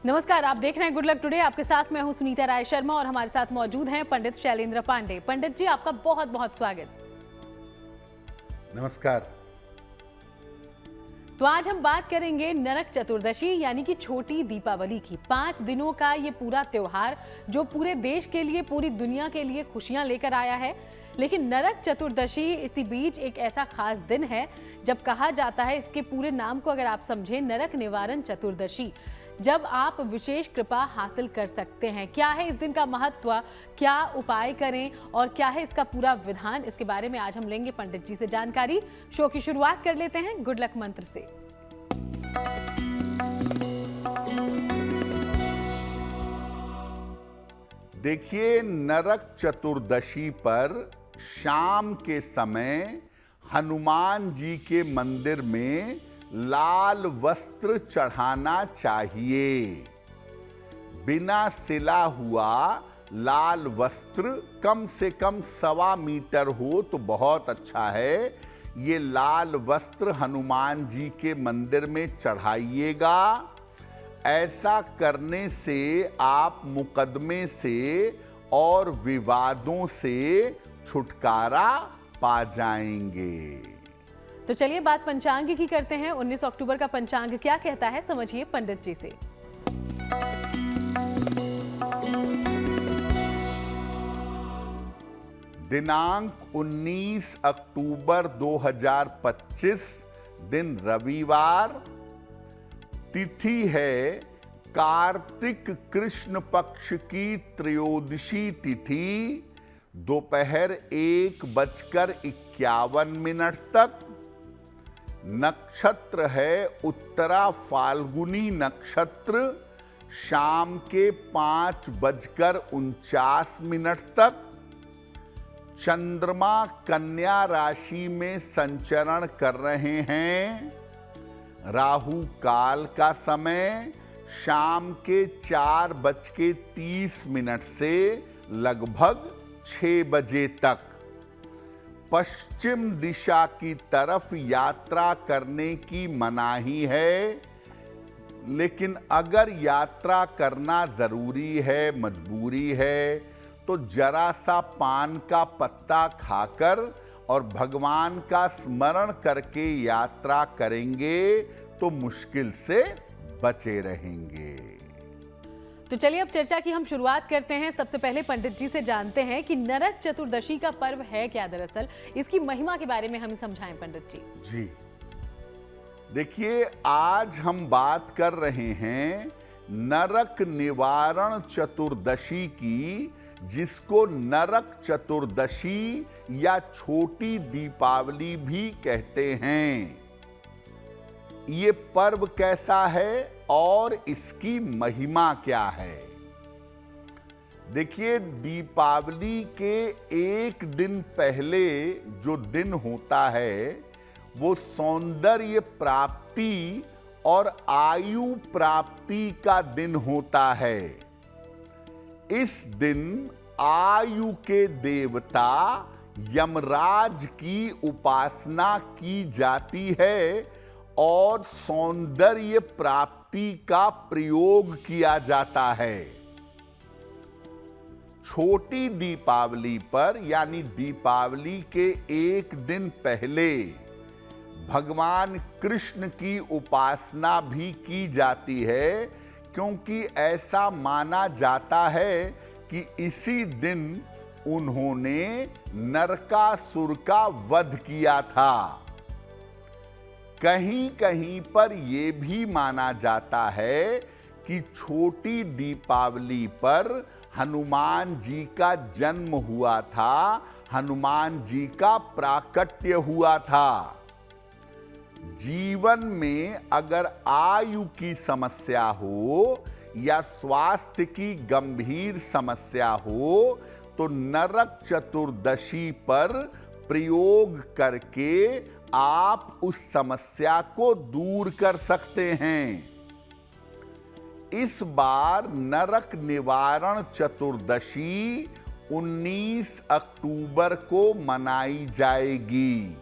नमस्कार, आप देख रहे हैं गुड लक टुडे। आपके साथ मैं हूं सुनीता राय शर्मा और हमारे साथ मौजूद हैं पंडित शैलेंद्र पांडे। पंडित जी, आपका बहुत बहुत स्वागत। नमस्कार। तो आज हम बात करेंगे नरक चतुर्दशी यानी कि छोटी दीपावली की। 5 दिनों का ये पूरा त्योहार जो पूरे देश के लिए, पूरी दुनिया के लिए खुशियां लेकर आया है। लेकिन नरक चतुर्दशी इसी बीच एक ऐसा खास दिन है जब कहा जाता है, इसके पूरे नाम को अगर आप समझें, नरक निवारण चतुर्दशी, जब आप विशेष कृपा हासिल कर सकते हैं। क्या है इस दिन का महत्व, क्या उपाय करें और क्या है इसका पूरा विधान, इसके बारे में आज हम लेंगे पंडित जी से जानकारी। शो की शुरुआत कर लेते हैं गुड लक मंत्र से। देखिए, नरक चतुर्दशी पर शाम के समय हनुमान जी के मंदिर में लाल वस्त्र चढ़ाना चाहिए। बिना सिला हुआ लाल वस्त्र कम से कम 1.25 मीटर हो तो बहुत अच्छा है। ये लाल वस्त्र हनुमान जी के मंदिर में चढ़ाइएगा। ऐसा करने से आप मुकदमे से और विवादों से छुटकारा पा जाएंगे। तो चलिए बात पंचांग की करते हैं। 19 अक्टूबर का पंचांग क्या कहता है, समझिए पंडित जी से। दिनांक 19 अक्टूबर 2025, दिन रविवार, तिथि है कार्तिक कृष्ण पक्ष की त्रयोदशी तिथि, दोपहर 1:51 तक। नक्षत्र है उत्तरा फाल्गुनी नक्षत्र, शाम के 5:49 तक। चंद्रमा कन्या राशि में संचरण कर रहे हैं। राहु काल का समय शाम के 4:30 से लगभग 6 बजे तक। पश्चिम दिशा की तरफ यात्रा करने की मनाही है, लेकिन अगर यात्रा करना जरूरी है, मजबूरी है, तो जरा सा पान का पत्ता खाकर और भगवान का स्मरण करके यात्रा करेंगे तो मुश्किल से बचे रहेंगे। तो चलिए अब चर्चा की हम शुरुआत करते हैं। सबसे पहले पंडित जी से जानते हैं कि नरक चतुर्दशी का पर्व है क्या, दरअसल इसकी महिमा के बारे में हमें समझाएं पंडित जी। जी, देखिए, आज हम बात कर रहे हैं नरक निवारण चतुर्दशी की, जिसको नरक चतुर्दशी या छोटी दीपावली भी कहते हैं। ये पर्व कैसा है और इसकी महिमा क्या है? देखिए, दीपावली के एक दिन पहले जो दिन होता है वो सौंदर्य प्राप्ति और आयु प्राप्ति का दिन होता है। इस दिन आयु के देवता यमराज की उपासना की जाती है और सौंदर्य प्राप्ति का प्रयोग किया जाता है। छोटी दीपावली पर यानी दीपावली के एक दिन पहले भगवान कृष्ण की उपासना भी की जाती है, क्योंकि ऐसा माना जाता है कि इसी दिन उन्होंने नरकासुर का वध किया था। कहीं कहीं पर यह भी माना जाता है कि छोटी दीपावली पर हनुमान जी का जन्म हुआ था, हनुमान जी का प्राकट्य हुआ था। जीवन में अगर आयु की समस्या हो या स्वास्थ्य की गंभीर समस्या हो तो नरक चतुर्दशी पर प्रयोग करके आप उस समस्या को दूर कर सकते हैं। इस बार नरक निवारण चतुर्दशी 19 अक्टूबर को मनाई जाएगी,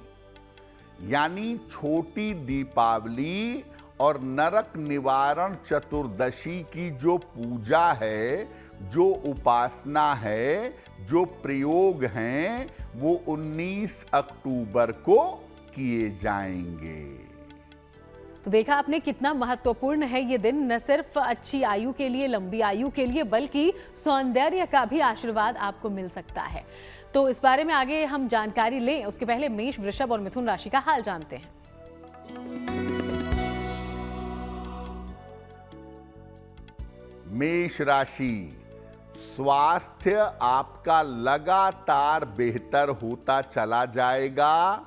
यानी छोटी दीपावली और नरक निवारण चतुर्दशी की जो पूजा है, जो उपासना है, जो प्रयोग हैं, वो 19 अक्टूबर को किए जाएंगे। तो देखा आपने कितना महत्वपूर्ण है ये दिन, न सिर्फ अच्छी आयु के लिए, लंबी आयु के लिए, बल्कि सौंदर्य का भी आशीर्वाद आपको मिल सकता है। तो इस बारे में आगे हम जानकारी लें, उसके पहले मेष, वृषभ और मिथुन राशि का हाल जानते हैं। मेष राशि, स्वास्थ्य आपका लगातार बेहतर होता चला जाएगा।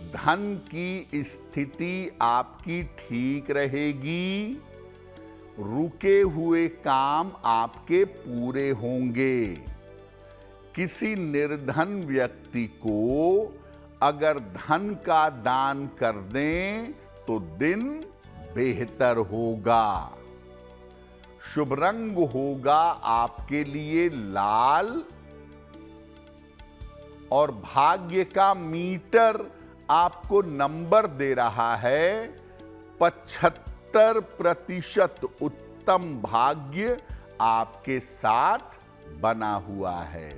धन की स्थिति आपकी ठीक रहेगी। रुके हुए काम आपके पूरे होंगे। किसी निर्धन व्यक्ति को अगर धन का दान कर दें तो दिन बेहतर होगा। शुभ रंग होगा आपके लिए लाल और भाग्य का मीटर आपको नंबर दे रहा है 75% उत्तम भाग्य आपके साथ बना हुआ है।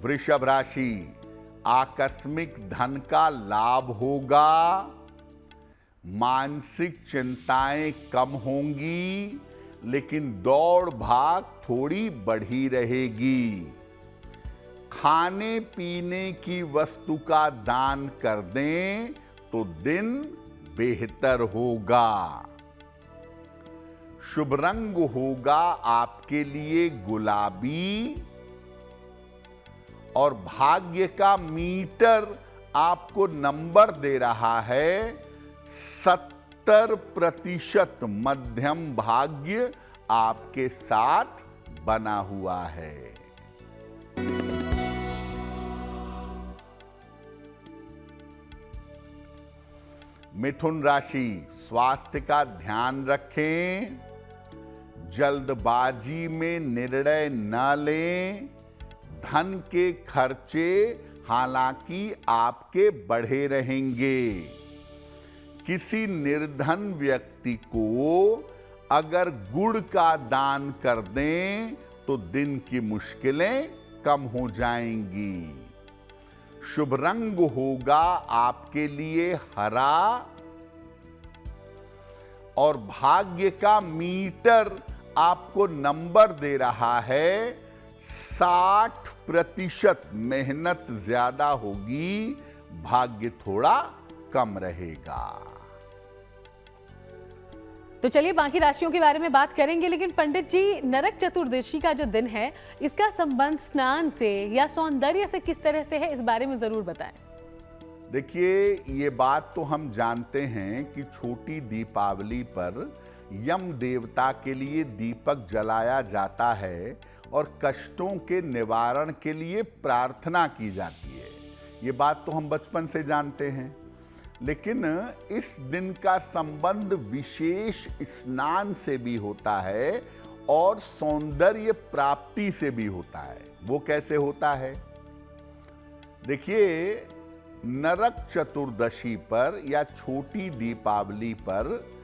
वृषभ राशि, आकस्मिक धन का लाभ होगा। मानसिक चिंताएं कम होंगी, लेकिन दौड़ भाग थोड़ी बढ़ी रहेगी। खाने पीने की वस्तु का दान कर दें तो दिन बेहतर होगा। शुभ रंग होगा आपके लिए गुलाबी और भाग्य का मीटर आपको नंबर दे रहा है 70% मध्यम भाग्य आपके साथ बना हुआ है। मिथुन राशि, स्वास्थ्य का ध्यान रखें। जल्दबाजी में निर्णय न लें। धन के खर्चे हालांकि आपके बढ़े रहेंगे। किसी निर्धन व्यक्ति को अगर गुड़ का दान कर दें तो दिन की मुश्किलें कम हो जाएंगी। शुभ रंग होगा आपके लिए हरा और भाग्य का मीटर आपको नंबर दे रहा है 60%। मेहनत ज्यादा होगी, भाग्य थोड़ा कम रहेगा। तो चलिए बाकी राशियों के बारे में बात करेंगे, लेकिन पंडित जी, नरक चतुर्दशी का जो दिन है, इसका संबंध स्नान से या सौंदर्य से किस तरह से है, इस बारे में जरूर बताएं। देखिए, ये बात तो हम जानते हैं कि छोटी दीपावली पर यम देवता के लिए दीपक जलाया जाता है और कष्टों के निवारण के लिए प्रार्थना की जाती है। ये बात तो हम बचपन से जानते हैं, लेकिन इस दिन का संबंध विशेष स्नान से भी होता है और सौंदर्य प्राप्ति से भी होता है। वो कैसे होता है? देखिए, नरक चतुर्दशी पर या छोटी दीपावली पर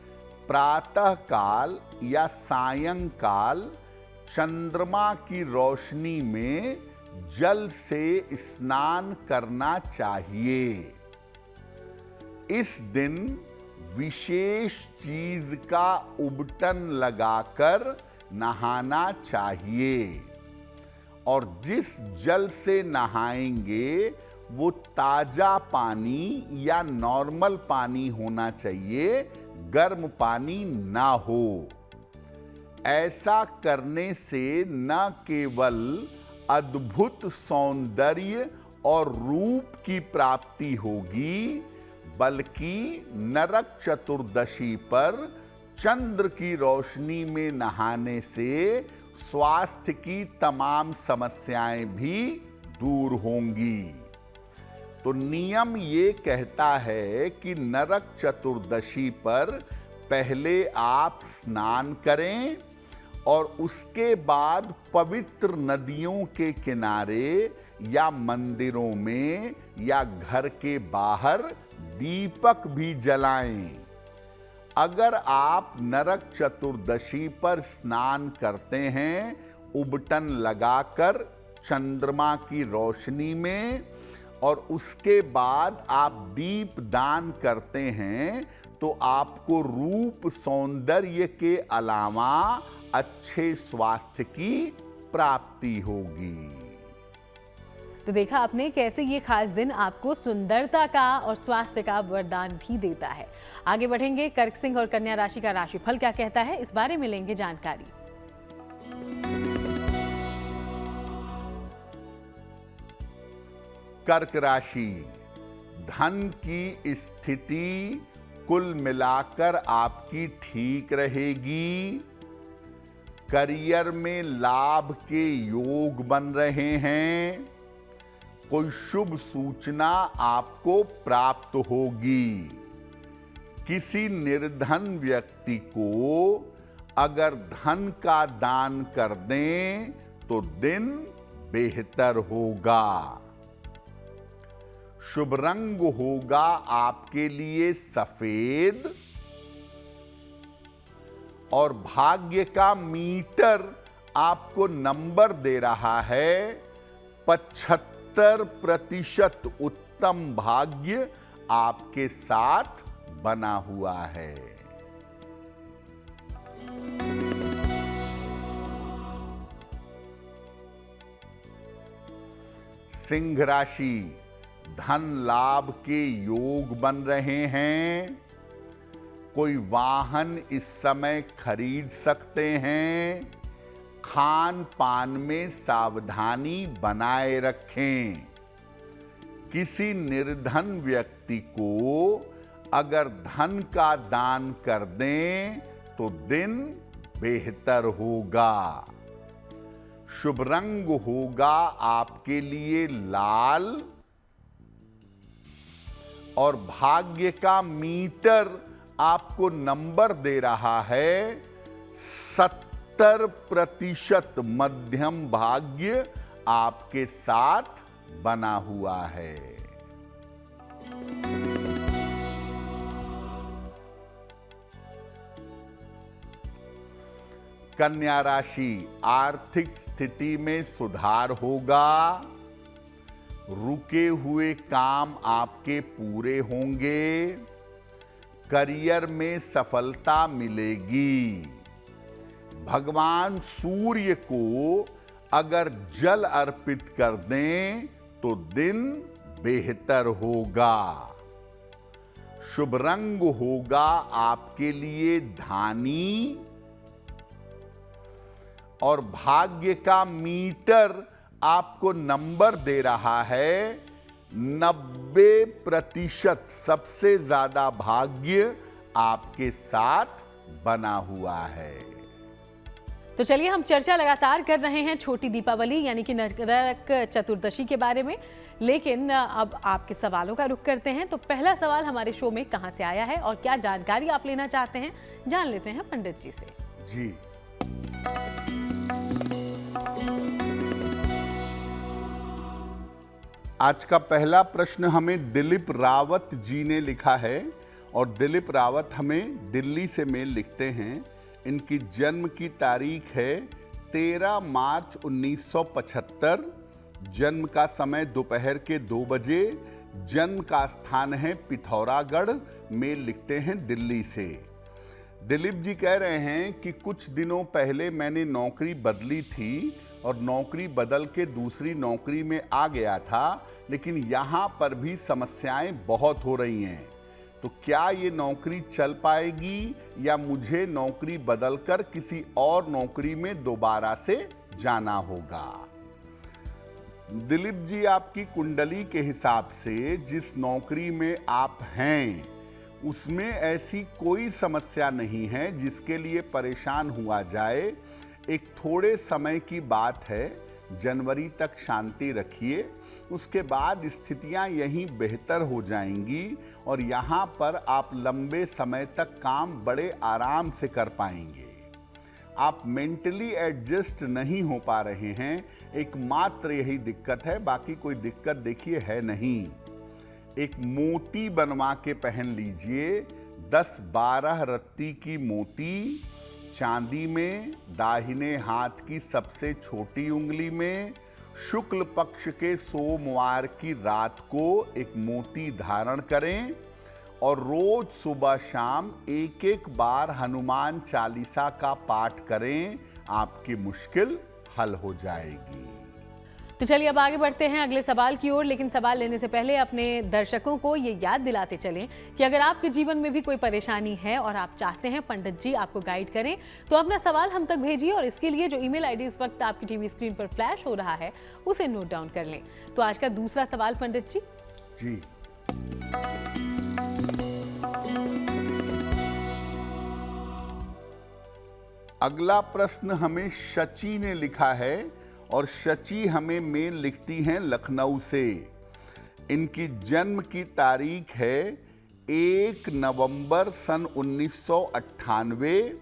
प्रातः काल या सायंकाल चंद्रमा की रोशनी में जल से स्नान करना चाहिए। इस दिन विशेष चीज का उबटन लगाकर नहाना चाहिए और जिस जल से नहाएंगे वो ताजा पानी या नॉर्मल पानी होना चाहिए, गर्म पानी ना हो। ऐसा करने से न केवल अद्भुत सौंदर्य और रूप की प्राप्ति होगी, बल्कि नरक चतुर्दशी पर चंद्र की रोशनी में नहाने से स्वास्थ्य की तमाम समस्याएं भी दूर होंगी। तो नियम ये कहता है कि नरक चतुर्दशी पर पहले आप स्नान करें और उसके बाद पवित्र नदियों के किनारे या मंदिरों में या घर के बाहर दीपक भी जलाएं। अगर आप नरक चतुर्दशी पर स्नान करते हैं उबटन लगाकर चंद्रमा की रोशनी में और उसके बाद आप दीप दान करते हैं तो आपको रूप सौंदर्य के अलावा अच्छे स्वास्थ्य की प्राप्ति होगी। तो देखा आपने कैसे ये खास दिन आपको सुंदरता का और स्वास्थ्य का वरदान भी देता है। आगे बढ़ेंगे, कर्क सिंह और कन्या राशि का राशिफल क्या कहता है, इस बारे में लेंगे जानकारी। कर्क राशि, धन की स्थिति कुल मिलाकर आपकी ठीक रहेगी। करियर में लाभ के योग बन रहे हैं। कोई शुभ सूचना आपको प्राप्त होगी। किसी निर्धन व्यक्ति को अगर धन का दान कर दें तो दिन बेहतर होगा। शुभ रंग होगा आपके लिए सफेद और भाग्य का मीटर आपको नंबर दे रहा है 75% उत्तम भाग्य आपके साथ बना हुआ है। सिंह राशि, धन लाभ के योग बन रहे हैं। कोई वाहन इस समय खरीद सकते हैं। खान पान में सावधानी बनाए रखें। किसी निर्धन व्यक्ति को अगर धन का दान कर दें तो दिन बेहतर होगा। शुभ रंग होगा आपके लिए लाल और भाग्य का मीटर आपको नंबर दे रहा है 70% मध्यम भाग्य आपके साथ बना हुआ है। कन्या राशि, आर्थिक स्थिति में सुधार होगा। रुके हुए काम आपके पूरे होंगे। करियर में सफलता मिलेगी। भगवान सूर्य को अगर जल अर्पित कर दें तो दिन बेहतर होगा। शुभ रंग होगा आपके लिए धानी और भाग्य का मीटर आपको नंबर दे रहा है 90%। सबसे ज्यादा भाग्य आपके साथ बना हुआ है। तो चलिए, हम चर्चा लगातार कर रहे हैं छोटी दीपावली यानी कि नरक चतुर्दशी के बारे में, लेकिन अब आपके सवालों का रुख करते हैं। तो पहला सवाल हमारे शो में कहां से आया है और क्या जानकारी आप लेना चाहते हैं, जान लेते हैं पंडित जी से। जी, आज का पहला प्रश्न हमें दिलीप रावत जी ने लिखा है और दिलीप रावत हमें दिल्ली से मेल लिखते हैं। इनकी जन्म की तारीख है 13 मार्च 1975। जन्म का समय दोपहर के 2 बजे। जन्म का स्थान है पिथौरागढ़। मेल लिखते हैं दिल्ली से। दिलीप जी कह रहे हैं कि कुछ दिनों पहले मैंने नौकरी बदली थी और नौकरी बदल के दूसरी नौकरी में आ गया था, लेकिन यहाँ पर भी समस्याएं बहुत हो रही हैं। तो क्या ये नौकरी चल पाएगी या मुझे नौकरी बदलकर किसी और नौकरी में दोबारा से जाना होगा? दिलीप जी, आपकी कुंडली के हिसाब से जिस नौकरी में आप हैं उसमें ऐसी कोई समस्या नहीं है जिसके लिए परेशान हुआ जाए। एक थोड़े समय की बात है, जनवरी तक शांति रखिए, उसके बाद स्थितियां यहीं बेहतर हो जाएंगी और यहाँ पर आप लंबे समय तक काम बड़े आराम से कर पाएंगे। आप मेंटली एडजस्ट नहीं हो पा रहे हैं, एकमात्र यही दिक्कत है, बाकी कोई दिक्कत देखिए है नहीं। एक मोती बनवा के पहन लीजिए, 10-12 रत्ती की मोती चांदी में, दाहिने हाथ की सबसे छोटी उंगली में, शुक्ल पक्ष के सोमवार की रात को एक मोती धारण करें और रोज सुबह शाम एक एक बार हनुमान चालीसा का पाठ करें, आपकी मुश्किल हल हो जाएगी। तो चलिए अब आगे बढ़ते हैं अगले सवाल की ओर, लेकिन सवाल लेने से पहले अपने दर्शकों को ये याद दिलाते चलें कि अगर आपके जीवन में भी कोई परेशानी है और आप चाहते हैं पंडित जी आपको गाइड करें, तो अपना सवाल हम तक भेजिए और इसके लिए जो ईमेल आईडी इस वक्त आपकी टीवी स्क्रीन पर फ्लैश हो रहा है उसे नोट डाउन कर लें। तो आज का दूसरा सवाल पंडित जी। जी, अगला प्रश्न हमें शची ने लिखा है और शची हमें मेल लिखती हैं लखनऊ से। इनकी जन्म की तारीख है 1 नवंबर सन 1998,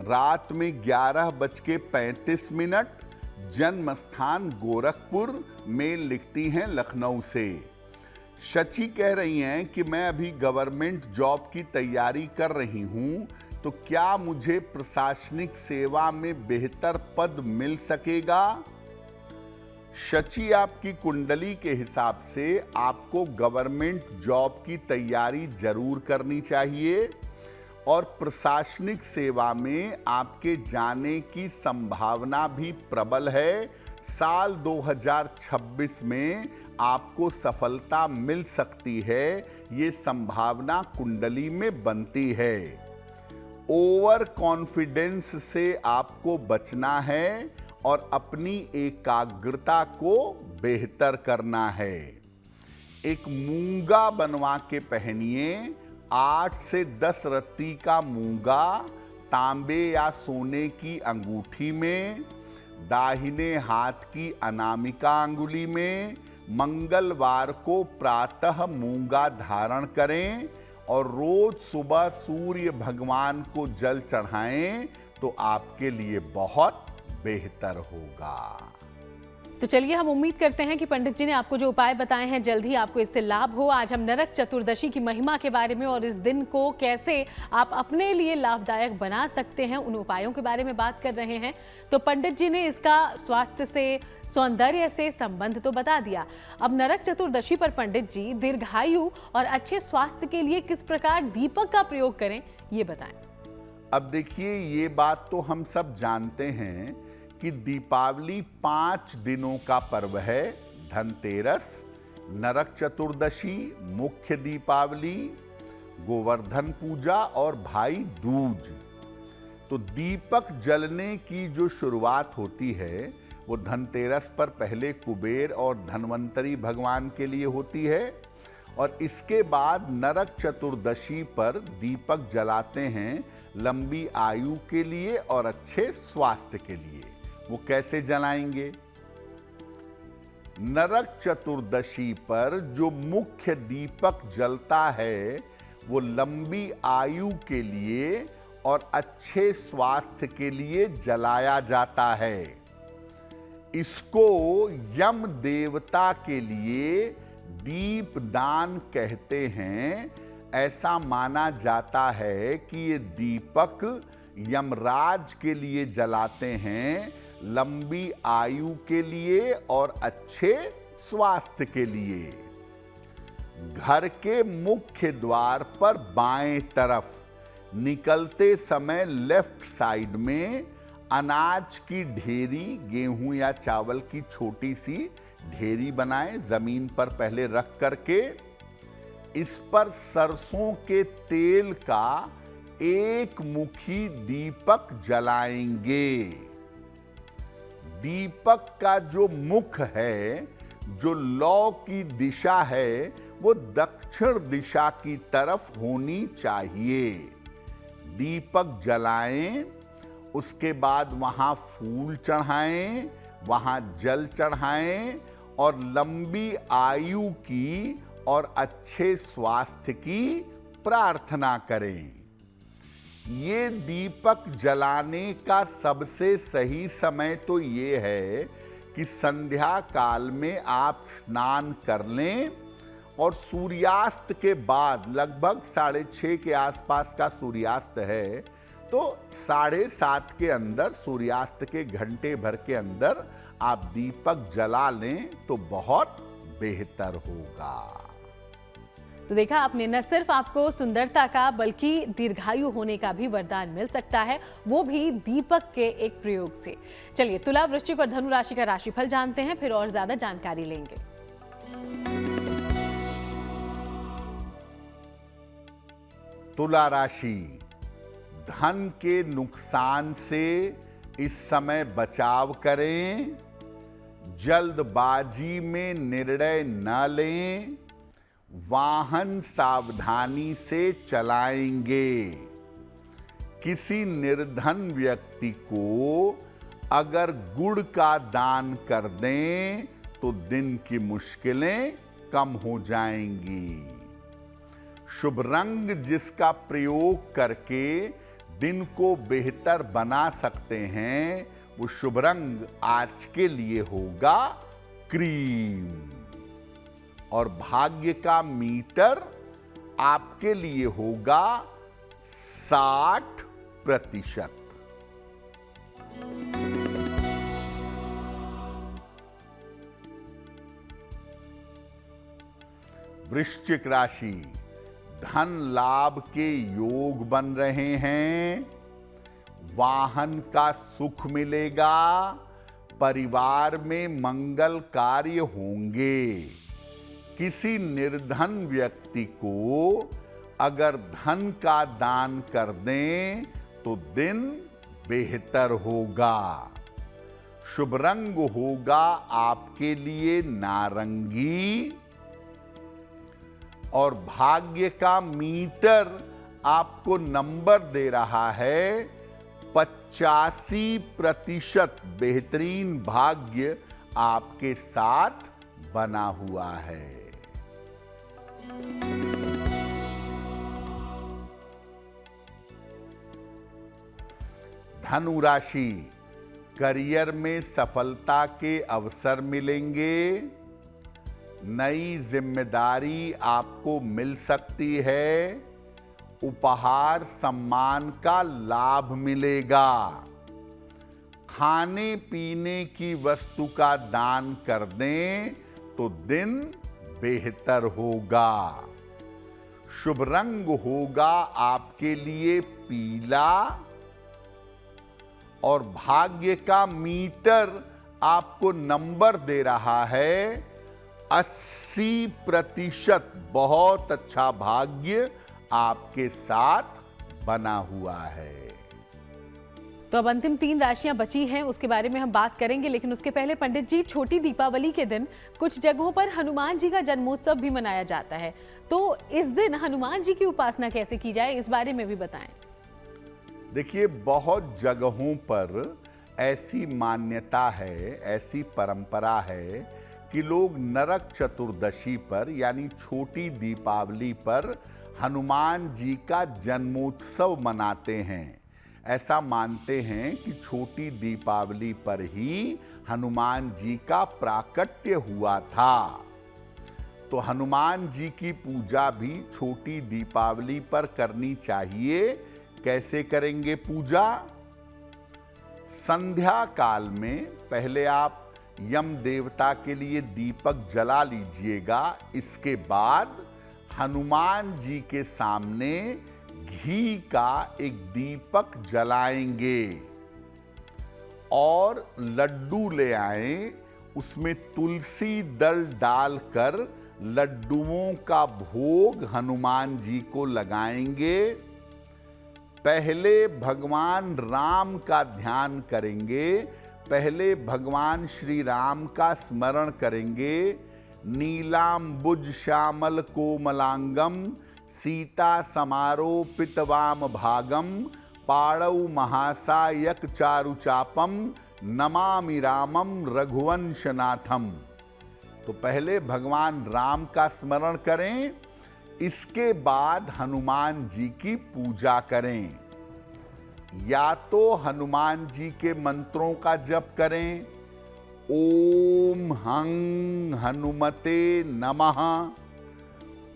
रात में 11:35, जन्म स्थान गोरखपुर, मेल लिखती हैं लखनऊ से। शची कह रही हैं कि मैं अभी गवर्नमेंट जॉब की तैयारी कर रही हूं, तो क्या मुझे प्रशासनिक सेवा में बेहतर पद मिल सकेगा? शची, आपकी कुंडली के हिसाब से आपको गवर्नमेंट जॉब की तैयारी जरूर करनी चाहिए और प्रशासनिक सेवा में आपके जाने की संभावना भी प्रबल है। साल 2026 में आपको सफलता मिल सकती है, ये संभावना कुंडली में बनती है। ओवर कॉन्फिडेंस से आपको बचना है और अपनी एकाग्रता को बेहतर करना है। एक मूंगा बनवा के पहनिए, 8 से 10 रत्ती का मूंगा तांबे या सोने की अंगूठी में, दाहिने हाथ की अनामिका अंगुली में। मंगलवार को प्रातः मूंगा धारण करें और रोज सुबह सूर्य भगवान को जल चढ़ाएं, तो आपके लिए बहुत बेहतर होगा। तो चलिए हम उम्मीद करते हैं कि पंडित जी ने आपको जो उपाय बताए हैं जल्द ही आपको इससे लाभ हो। आज हम नरक चतुर्दशी की महिमा के बारे में और इस दिन को कैसे आप अपने लिए लाभदायक बना सकते हैं उन उपायों के बारे में बात कर रहे हैं। तो पंडित जी ने इसका स्वास्थ्य से, सौंदर्य से संबंध तो बता दिया। अब नरक चतुर्दशी पर पंडित जी दीर्घायु और अच्छे स्वास्थ्य के लिए किस प्रकार दीपक का प्रयोग करें, ये बताएं। अब देखिए, ये बात तो हम सब जानते हैं कि दीपावली 5 दिनों का पर्व है। धनतेरस, नरक चतुर्दशी, मुख्य दीपावली, गोवर्धन पूजा और भाई दूज। तो दीपक जलने की जो शुरुआत होती है वो धनतेरस पर पहले कुबेर और धनवंतरी भगवान के लिए होती है और इसके बाद नरक चतुर्दशी पर दीपक जलाते हैं लंबी आयु के लिए और अच्छे स्वास्थ्य के लिए। वो कैसे जलाएंगे? नरक चतुर्दशी पर जो मुख्य दीपक जलता है वो लंबी आयु के लिए और अच्छे स्वास्थ्य के लिए जलाया जाता है। इसको यम देवता के लिए दीप दान कहते हैं। ऐसा माना जाता है कि ये दीपक यमराज के लिए जलाते हैं, लंबी आयु के लिए और अच्छे स्वास्थ्य के लिए। घर के मुख्य द्वार पर बाएं तरफ निकलते समय लेफ्ट साइड में अनाज की ढेरी, गेहूं या चावल की छोटी सी ढेरी बनाएं, जमीन पर पहले रख करके इस पर सरसों के तेल का एक मुखी दीपक जलाएंगे। दीपक का जो मुख है, जो लौ की दिशा है, वो दक्षिण दिशा की तरफ होनी चाहिए। दीपक जलाएं, उसके बाद वहां फूल चढ़ाएं, वहां जल चढ़ाएं और लंबी आयु की और अच्छे स्वास्थ्य की प्रार्थना करें। ये दीपक जलाने का सबसे सही समय तो ये है कि संध्या काल में आप स्नान कर लें और सूर्यास्त के बाद, लगभग 6:30 के आसपास का सूर्यास्त है, तो 7:30 के अंदर, सूर्यास्त के घंटे भर के अंदर आप दीपक जला लें तो बहुत बेहतर होगा। तो देखा आपने, न सिर्फ आपको सुंदरता का बल्कि दीर्घायु होने का भी वरदान मिल सकता है, वो भी दीपक के एक प्रयोग से। चलिए तुला, वृश्चिक और धनु राशि का राशिफल जानते हैं, फिर और ज्यादा जानकारी लेंगे। तुला राशि, धन के नुकसान से इस समय बचाव करें, जल्दबाजी में निर्णय न लें, वाहन सावधानी से चलाएंगे। किसी निर्धन व्यक्ति को अगर गुड़ का दान कर दें तो दिन की मुश्किलें कम हो जाएंगी। शुभ रंग जिसका प्रयोग करके दिन को बेहतर बना सकते हैं, वो शुभ रंग आज के लिए होगा क्रीम। और भाग्य का मीटर आपके लिए होगा 60%। वृश्चिक राशि, धन लाभ के योग बन रहे हैं, वाहन का सुख मिलेगा, परिवार में मंगल कार्य होंगे। किसी निर्धन व्यक्ति को अगर धन का दान कर दें तो दिन बेहतर होगा। शुभ रंग होगा आपके लिए नारंगी और भाग्य का मीटर आपको नंबर दे रहा है 85%। बेहतरीन भाग्य आपके साथ बना हुआ है। धनु राशि, करियर में सफलता के अवसर मिलेंगे, नई जिम्मेदारी आपको मिल सकती है, उपहार सम्मान का लाभ मिलेगा। खाने पीने की वस्तु का दान कर दें तो दिन बेहतर होगा। शुभ रंग होगा आपके लिए पीला और भाग्य का मीटर आपको नंबर दे रहा है 80%। बहुत अच्छा भाग्य आपके साथ बना हुआ है। तो अब अंतिम 3 राशियां बची हैं, उसके बारे में हम बात करेंगे, लेकिन उसके पहले पंडित जी, छोटी दीपावली के दिन कुछ जगहों पर हनुमान जी का जन्मोत्सव भी मनाया जाता है, तो इस दिन हनुमान जी की उपासना कैसे की जाए, इस बारे में भी बताएं। देखिए, बहुत जगहों पर ऐसी मान्यता है, ऐसी परंपरा है कि लोग नरक चतुर्दशी पर यानी छोटी दीपावली पर हनुमान जी का जन्मोत्सव मनाते हैं। ऐसा मानते हैं कि छोटी दीपावली पर ही हनुमान जी का प्राकट्य हुआ था। तो हनुमान जी की पूजा भी छोटी दीपावली पर करनी चाहिए। कैसे करेंगे पूजा? संध्या काल में पहले आप यम देवता के लिए दीपक जला लीजिएगा। इसके बाद हनुमान जी के सामने घी का एक दीपक जलाएंगे और लड्डू ले आएं, उसमें तुलसी दल डालकर लड्डुओं का भोग हनुमान जी को लगाएंगे। पहले भगवान राम का ध्यान करेंगे, पहले भगवान श्री राम का स्मरण करेंगे। नीलांबुज श्यामल कोमलांगम सीता समारोपित वाम भागम पाड़ौ महासायक चारुचापम नमामि रामम रघुवंशनाथम। तो पहले भगवान राम का स्मरण करें, इसके बाद हनुमान जी की पूजा करें। या तो हनुमान जी के मंत्रों का जप करें, ओम हं हनुमते नमः,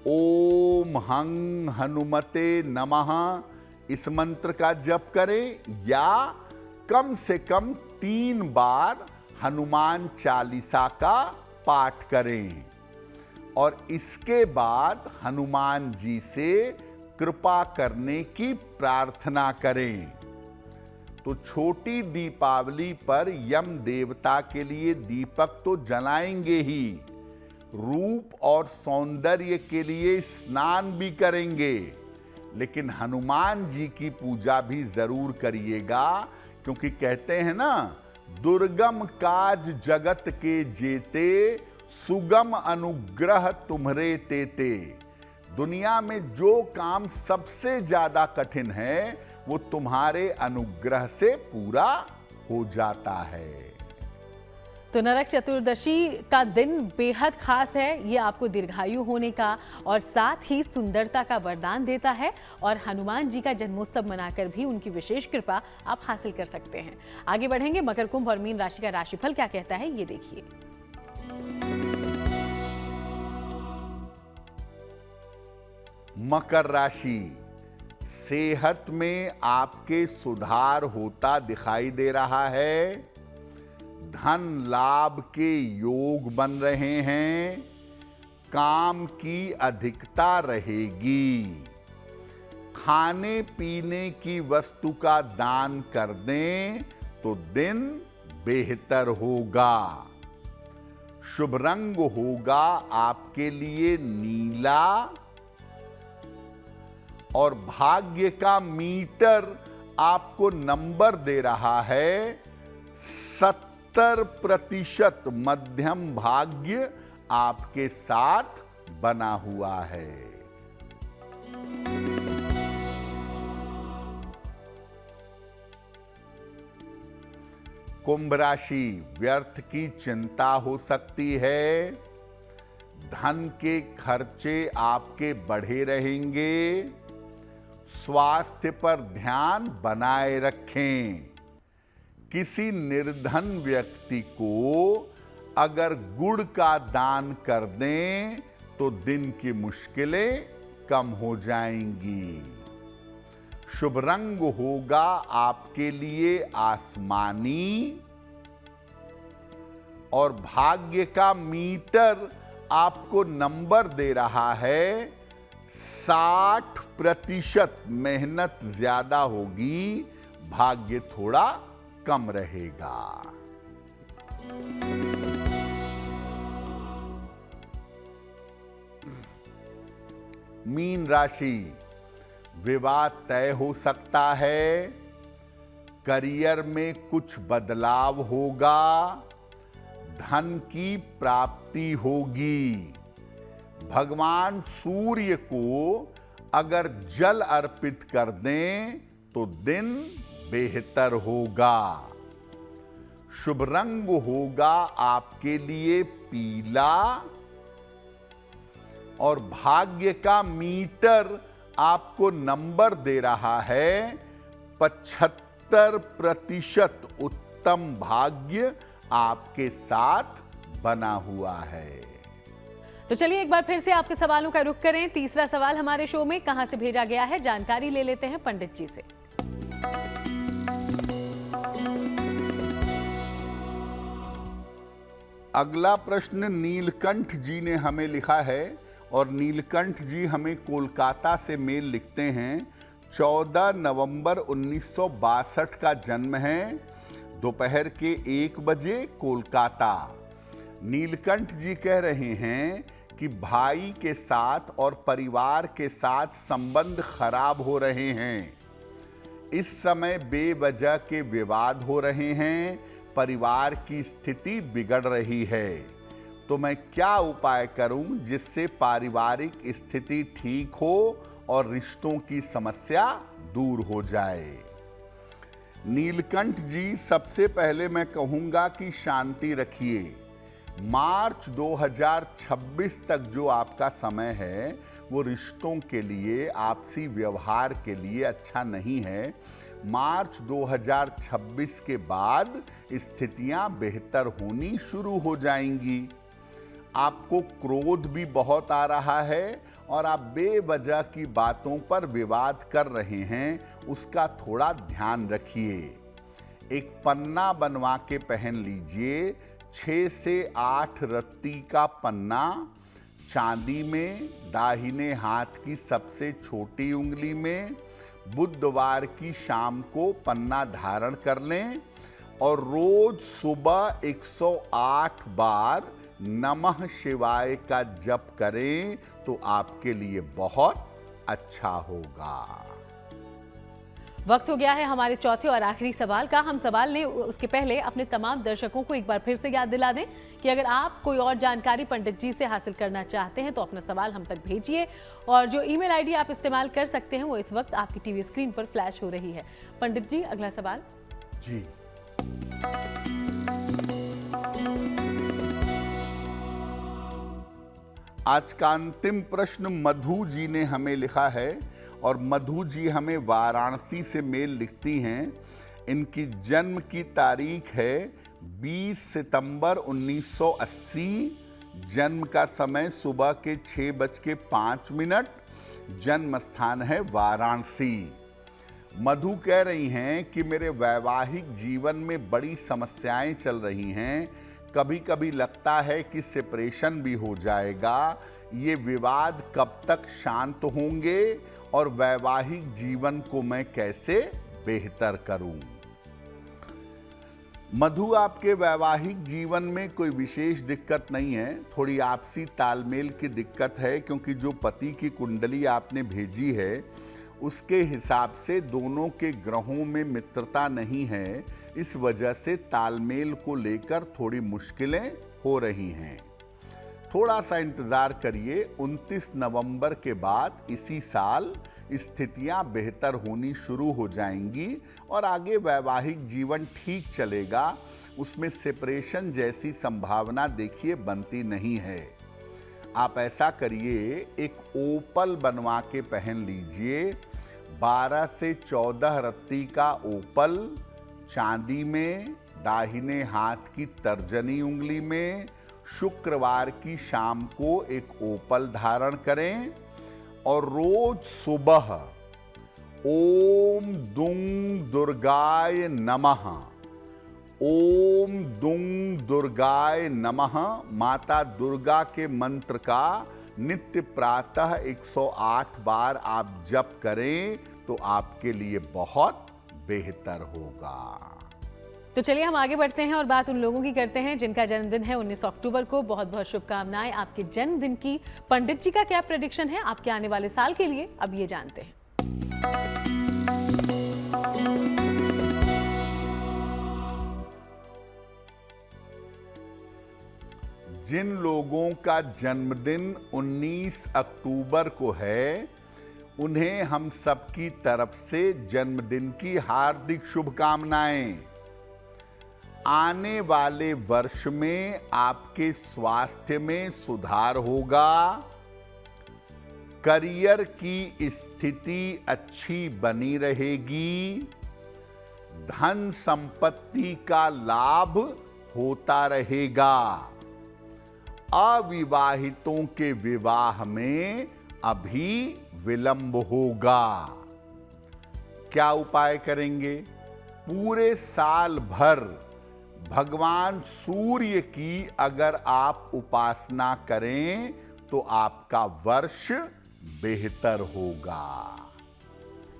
ओम हं हनुमते नमः, इस मंत्र का जप करें, या कम से कम 3 बार हनुमान चालीसा का पाठ करें और इसके बाद हनुमान जी से कृपा करने की प्रार्थना करें। तो छोटी दीपावली पर यम देवता के लिए दीपक तो जलाएंगे ही, रूप और सौंदर्य के लिए स्नान भी करेंगे, लेकिन हनुमान जी की पूजा भी जरूर करिएगा, क्योंकि कहते हैं ना, दुर्गम काज जगत के जेते, सुगम अनुग्रह तुम्हरे तेते। दुनिया में जो काम सबसे ज्यादा कठिन है वो तुम्हारे अनुग्रह से पूरा हो जाता है। तो नरक चतुर्दशी का दिन बेहद खास है। ये आपको दीर्घायु होने का और साथ ही सुंदरता का वरदान देता है और हनुमान जी का जन्मोत्सव मनाकर भी उनकी विशेष कृपा आप हासिल कर सकते हैं। आगे बढ़ेंगे, मकर, कुंभ और मीन राशि का राशिफल क्या कहता है, ये देखिए। मकर राशि, सेहत में आपके सुधार होता दिखाई दे रहा है। धन लाभ के योग बन रहे हैं। काम की अधिकता रहेगी। खाने पीने की वस्तु का दान कर दें तो दिन बेहतर होगा। शुभ रंग होगा आपके लिए नीला और भाग्य का मीटर आपको नंबर दे रहा है 70% मध्यम भाग्य आपके साथ बना हुआ है। कुंभ राशि, व्यर्थ की चिंता हो सकती है। धन के खर्चे आपके बढ़े रहेंगे। स्वास्थ्य पर ध्यान बनाए रखें। किसी निर्धन व्यक्ति को अगर गुड़ का दान कर दें तो दिन की मुश्किलें कम हो जाएंगी। शुभ रंग होगा आपके लिए आसमानी और भाग्य का मीटर आपको नंबर दे रहा है 60%। मेहनत ज्यादा होगी, भाग्य थोड़ा कम रहेगा। मीन राशि, विवाह तय हो सकता है। करियर में कुछ बदलाव होगा। धन की प्राप्ति होगी। भगवान सूर्य को अगर जल अर्पित कर दें तो दिन बेहतर होगा। शुभ रंग होगा आपके लिए पीला और भाग्य का मीटर आपको नंबर दे रहा है 75%। उत्तम भाग्य आपके साथ बना हुआ है। तो चलिए एक बार फिर से आपके सवालों का रुख करें। तीसरा सवाल हमारे शो में कहां से भेजा गया है, जानकारी ले लेते हैं पंडित जी से। अगला प्रश्न नीलकंठ जी ने हमें लिखा है और नीलकंठ जी हमें कोलकाता से मेल लिखते हैं। 14 नवंबर 1962 का जन्म है। दोपहर के 1 बजे कोलकाता। नीलकंठ जी कह रहे हैं कि भाई के साथ और परिवार के साथ संबंध खराब हो रहे हैं। इस समय बेवजह के विवाद हो रहे हैं। परिवार की स्थिति बिगड़ रही है। तो मैं क्या उपाय करूं जिससे पारिवारिक स्थिति ठीक हो और रिश्तों की समस्या दूर हो जाए। नीलकंठ जी, सबसे पहले मैं कहूंगा कि शांति रखिए। मार्च 2026 तक जो आपका समय है वो रिश्तों के लिए, आपसी व्यवहार के लिए अच्छा नहीं है। मार्च 2026 के बाद स्थितियां बेहतर होनी शुरू हो जाएंगी। आपको क्रोध भी बहुत आ रहा है और आप बेवजह की बातों पर विवाद कर रहे हैं, उसका थोड़ा ध्यान रखिए। एक पन्ना बनवा के पहन लीजिए, 6 से 8 रत्ती का पन्ना, चांदी में, दाहिने हाथ की सबसे छोटी उंगली में। बुधवार की शाम को पन्ना धारण कर लें और रोज सुबह 108 बार नमः शिवाय का जप करें तो आपके लिए बहुत अच्छा होगा। वक्त हो गया है हमारे चौथे और आखिरी सवाल का। हम सवाल लें उसके पहले अपने तमाम दर्शकों को एक बार फिर से याद दिला दें कि अगर आप कोई और जानकारी पंडित जी से हासिल करना चाहते हैं तो अपना सवाल हम तक भेजिए और जो ईमेल आईडी आप इस्तेमाल कर सकते हैं वो इस वक्त आपकी टीवी स्क्रीन पर फ्लैश हो रही है। पंडित जी, अगला सवाल। जी, आज का अंतिम प्रश्न मधु जी ने हमें लिखा है और मधु जी हमें वाराणसी से मेल लिखती हैं। इनकी जन्म की तारीख है 20 सितंबर 1980। जन्म का समय सुबह के 6:05। जन्म स्थान है वाराणसी। मधु कह रही हैं कि मेरे वैवाहिक जीवन में बड़ी समस्याएं चल रही हैं। कभी कभी लगता है कि सेपरेशन भी हो जाएगा। ये विवाद कब तक शांत होंगे और वैवाहिक जीवन को मैं कैसे बेहतर करूं? मधु, आपके वैवाहिक जीवन में कोई विशेष दिक्कत नहीं है, थोड़ी आपसी तालमेल की दिक्कत है, क्योंकि जो पति की कुंडली आपने भेजी है उसके हिसाब से दोनों के ग्रहों में मित्रता नहीं है। इस वजह से तालमेल को लेकर थोड़ी मुश्किलें हो रही हैं। थोड़ा सा इंतजार करिए, 29 नवंबर के बाद इसी साल स्थितियां बेहतर होनी शुरू हो जाएंगी और आगे वैवाहिक जीवन ठीक चलेगा। उसमें सेपरेशन जैसी संभावना देखिए बनती नहीं है। आप ऐसा करिए, एक ओपल बनवा के पहन लीजिए, 12 से 14 रत्ती का ओपल, चांदी में, दाहिने हाथ की तर्जनी उंगली में। शुक्रवार की शाम को एक ओपल धारण करें और रोज सुबह ओम दुंग दुर्गाय नमः, ओम दुंग दुर्गाय नमः माता दुर्गा के मंत्र का नित्य प्रातः 108 बार आप जप करें तो आपके लिए बहुत बेहतर होगा। तो चलिए हम आगे बढ़ते हैं और बात उन लोगों की करते हैं जिनका जन्मदिन है 19 अक्टूबर को। बहुत बहुत शुभकामनाएं आपके जन्मदिन की। पंडित जी का क्या प्रेडिक्शन है आपके आने वाले साल के लिए, अब ये जानते हैं। जिन लोगों का जन्मदिन 19 अक्टूबर को है उन्हें हम सबकी तरफ से जन्मदिन की हार्दिक शुभकामनाएं। आने वाले वर्ष में आपके स्वास्थ्य में सुधार होगा, करियर की स्थिति अच्छी बनी रहेगी, धन संपत्ति का लाभ होता रहेगा। अविवाहितों के विवाह में अभी विलंब होगा। क्या उपाय करेंगे? पूरे साल भर भगवान सूर्य की अगर आप उपासना करें तो आपका वर्ष बेहतर होगा।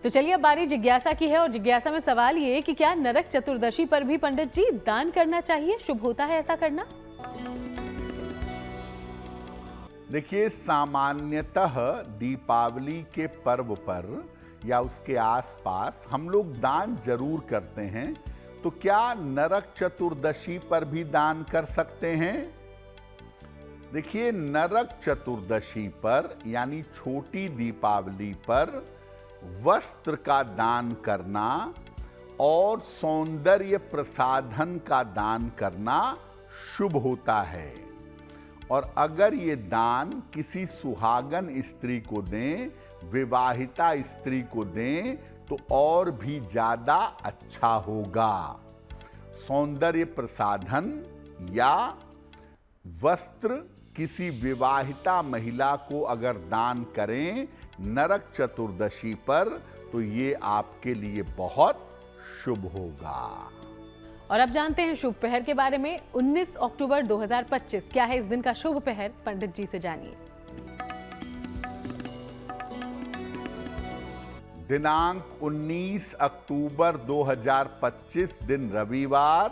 तो चलिए अब बारी जिज्ञासा की है और जिज्ञासा में सवाल ये कि क्या नरक चतुर्दशी पर भी पंडित जी दान करना चाहिए? शुभ होता है ऐसा करना? देखिए, सामान्यतः दीपावली के पर्व पर या उसके आसपास हम लोग दान जरूर करते हैं। तो क्या नरक चतुर्दशी पर भी दान कर सकते हैं? देखिए, नरक चतुर्दशी पर यानी छोटी दीपावली पर वस्त्र का दान करना और सौंदर्य प्रसाधन का दान करना शुभ होता है। और अगर ये दान किसी सुहागन स्त्री को दें, विवाहिता स्त्री को दें, तो और भी ज्यादा अच्छा होगा। सौंदर्य प्रसाधन या वस्त्र किसी विवाहिता महिला को अगर दान करें नरक चतुर्दशी पर तो ये आपके लिए बहुत शुभ होगा। और अब जानते हैं शुभ पहर के बारे में। 19 अक्टूबर 2025 क्या है इस दिन का शुभ पहर, पंडित जी से जानिए। दिनांक 19 अक्टूबर 2025 दिन रविवार।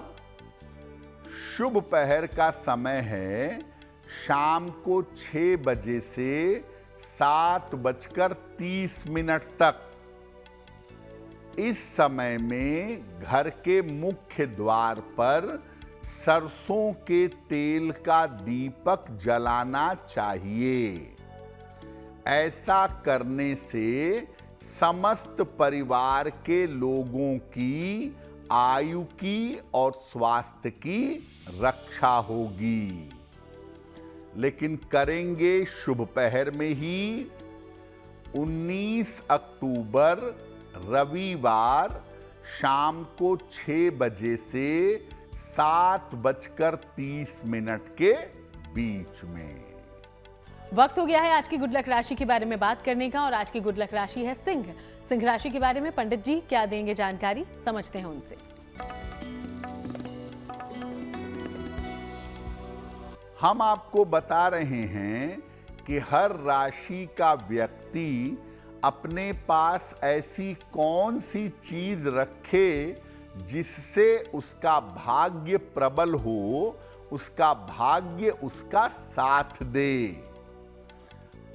शुभ पहर का समय है शाम को 6 बजे से 7:30 तक। इस समय में घर के मुख्य द्वार पर सरसों के तेल का दीपक जलाना चाहिए। ऐसा करने से समस्त परिवार के लोगों की आयु की और स्वास्थ्य की रक्षा होगी। लेकिन करेंगे शुभ पहर में ही। 19 अक्टूबर रविवार शाम को 6 बजे से 7:30 के बीच में। वक्त हो गया है आज की गुड लक राशि के बारे में बात करने का, और आज की गुड लक राशि है सिंह। सिंह राशि के बारे में पंडित जी क्या देंगे जानकारी, समझते हैं उनसे। हम आपको बता रहे हैं कि हर राशि का व्यक्ति अपने पास ऐसी कौन सी चीज रखे जिससे उसका भाग्य प्रबल हो, उसका भाग्य उसका साथ दे।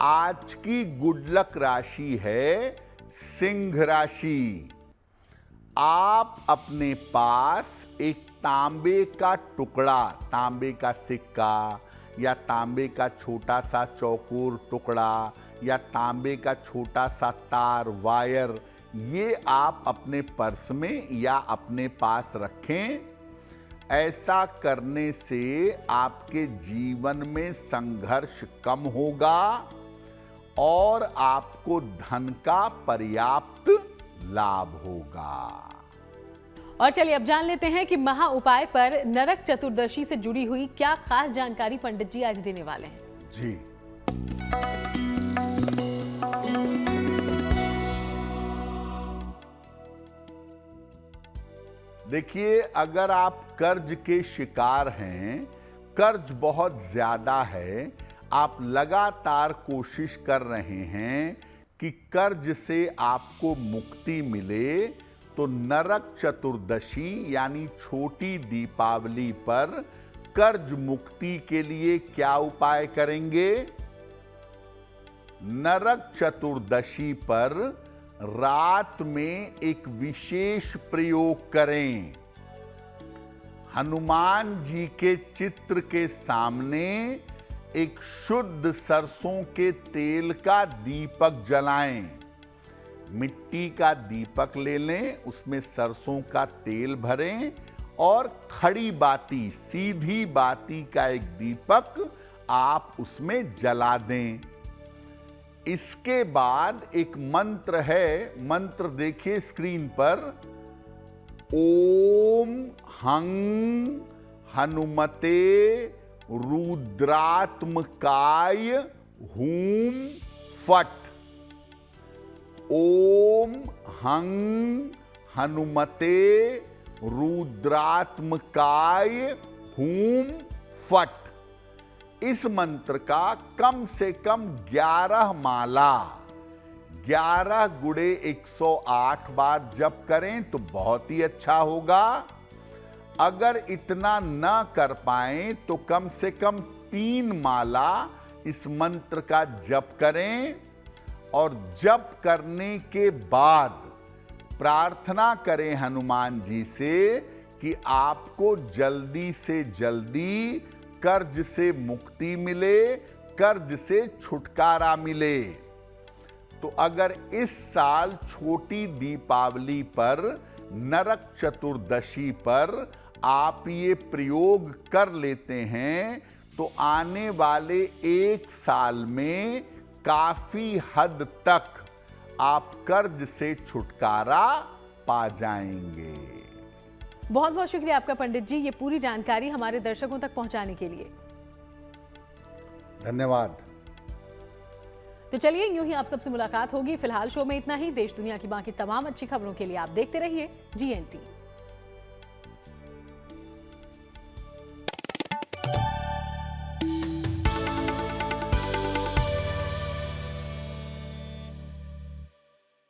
आज की गुड लक राशि है सिंह राशि। आप अपने पास एक तांबे का टुकड़ा, तांबे का सिक्का या तांबे का छोटा सा चौकोर टुकड़ा या तांबे का छोटा सा तार, वायर, ये आप अपने पर्स में या अपने पास रखें। ऐसा करने से आपके जीवन में संघर्ष कम होगा और आपको धन का पर्याप्त लाभ होगा। और चलिए अब जान लेते हैं कि महा उपाय पर नरक चतुर्दशी से जुड़ी हुई क्या खास जानकारी पंडित जी आज देने वाले हैं। जी, देखिए, अगर आप कर्ज के शिकार हैं, कर्ज बहुत ज्यादा है, आप लगातार कोशिश कर रहे हैं कि कर्ज से आपको मुक्ति मिले, तो नरक चतुर्दशी यानी छोटी दीपावली पर कर्ज मुक्ति के लिए क्या उपाय करेंगे? नरक चतुर्दशी पर रात में एक विशेष प्रयोग करें। हनुमान जी के चित्र के सामने एक शुद्ध सरसों के तेल का दीपक जलाएं। मिट्टी का दीपक ले लें, उसमें सरसों का तेल भरें और खड़ी बाती, सीधी बाती का एक दीपक आप उसमें जला दें। इसके बाद एक मंत्र है, मंत्र देखिए स्क्रीन पर। ओम हंग हनुमते रुद्रात्मकाय हूम फट। ओम हंग हनुमते रुद्रात्मकाय हूम फट। इस मंत्र का कम से कम 11 माला, 11 गुणे 108 बार जप करें तो बहुत ही अच्छा होगा। अगर इतना न कर पाएं तो कम से कम 3 माला इस मंत्र का जप करें और जप करने के बाद प्रार्थना करें हनुमान जी से कि आपको जल्दी से जल्दी कर्ज से मुक्ति मिले, कर्ज से छुटकारा मिले। तो अगर इस साल छोटी दीपावली पर, नरक चतुर्दशी पर आप ये प्रयोग कर लेते हैं तो आने वाले 1 साल में काफी हद तक आप कर्ज से छुटकारा पा जाएंगे। बहुत बहुत शुक्रिया आपका पंडित जी, ये पूरी जानकारी हमारे दर्शकों तक पहुंचाने के लिए। धन्यवाद। तो चलिए, यूं ही आप सबसे मुलाकात होगी। फिलहाल शो में इतना ही। देश दुनिया की बाकी तमाम अच्छी खबरों के लिए आप देखते रहिए GNT।